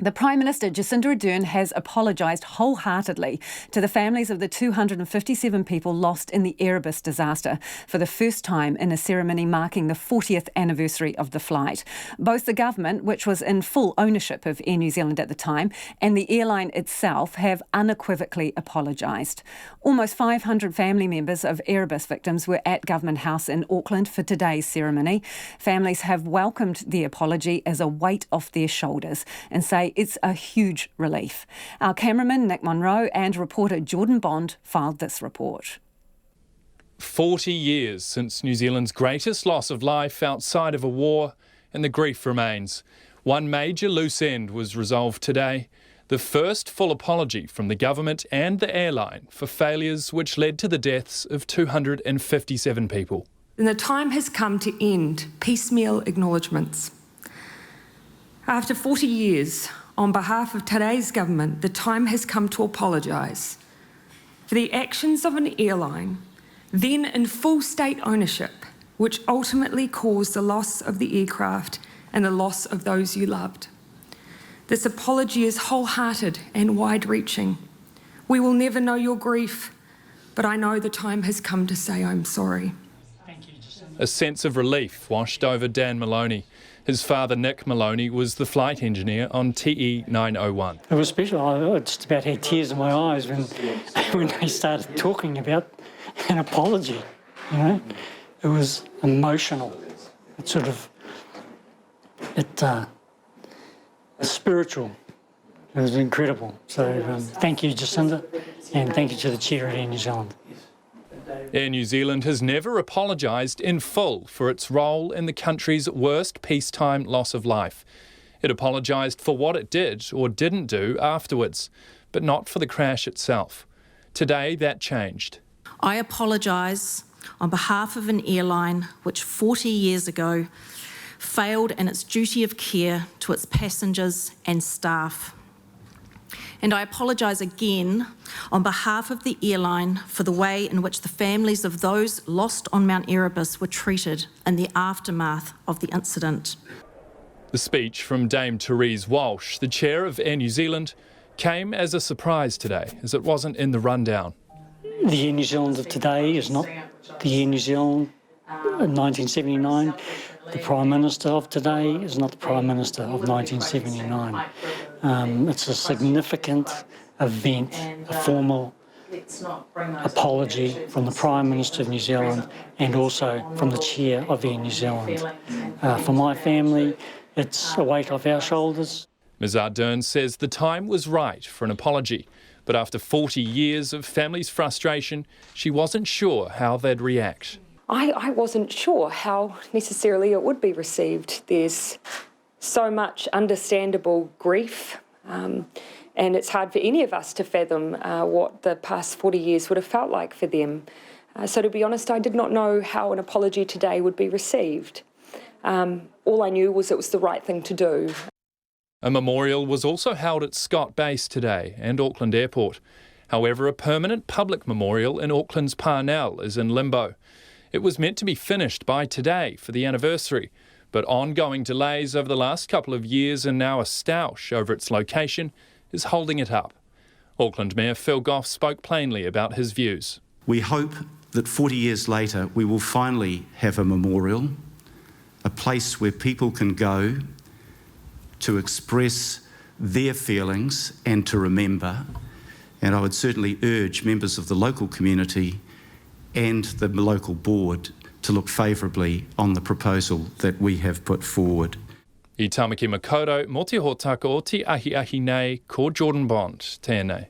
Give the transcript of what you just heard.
The Prime Minister Jacinda Ardern has apologised wholeheartedly to the families of the 257 people lost in the Erebus disaster for the first time in a ceremony marking the 40th anniversary of the flight. Both the government, which was in full ownership of Air New Zealand at the time, and the airline itself have unequivocally apologised. Almost 500 family members of Erebus victims were at Government House in Auckland for today's ceremony. Families have welcomed the apology as a weight off their shoulders and say it's a huge relief. Our cameraman, Nick Monro, and reporter Jordan Bond filed this report. 40 years since New Zealand's greatest loss of life outside of a war, and the grief remains. One major loose end was resolved today. The first full apology from the government and the airline for failures which led to the deaths of 257 people. And the time has come to end piecemeal acknowledgements. After 40 years, on behalf of today's government, the time has come to apologise for the actions of an airline, then in full state ownership, which ultimately caused the loss of the aircraft and the loss of those you loved. This apology is wholehearted and wide-reaching. We will never know your grief, but I know the time has come to say I'm sorry. A sense of relief washed over Dan Maloney. His father, Nick Maloney, was the flight engineer on TE 901. It was special. I just about had tears in my eyes when they started talking about an apology, you know. It was emotional. It sort of, spiritual. It was incredible. So thank you, Jacinda, and thank you to the chair at Air New Zealand. Air New Zealand has never apologised in full for its role in the country's worst peacetime loss of life. It apologised for what it did or didn't do afterwards, but not for the crash itself. Today, that changed. I apologise on behalf of an airline which 40 years ago failed in its duty of care to its passengers and staff. And I apologise again on behalf of the airline for the way in which the families of those lost on Mount Erebus were treated in the aftermath of the incident. The speech from Dame Therese Walsh, the chair of Air New Zealand, came as a surprise today, as it wasn't in the rundown. The Air New Zealand of today is not the Air New Zealand in 1979. The Prime Minister of today is not the Prime Minister of 1979. It's a significant event, a formal apology from the Prime Minister of New Zealand and also from the Chair of Air New Zealand. For my family, it's a weight off our shoulders. Ms Ardern says the time was right for an apology, but after 40 years of family's frustration, she wasn't sure how they'd react. I wasn't sure how necessarily it would be received. There's so much understandable grief, and it's hard for any of us to fathom what the past 40 years would have felt like for them. So to be honest, I did not know how an apology today would be received. All I knew was it was the right thing to do. A memorial was also held at Scott Base today and Auckland Airport. However, a permanent public memorial in Auckland's Parnell is in limbo. It was meant to be finished by today for the anniversary, but ongoing delays over the last couple of years and now a stoush over its location is holding it up. Auckland Mayor Phil Goff spoke plainly about his views. We hope that 40 years later we will finally have a memorial, a place where people can go to express their feelings and to remember. And I would certainly urge members of the local community and the local board to look favourably on the proposal that we have put forward. I tamaki makoto, mo te hōtaka o te ahi nei, ko Jordan Bond, tēnei.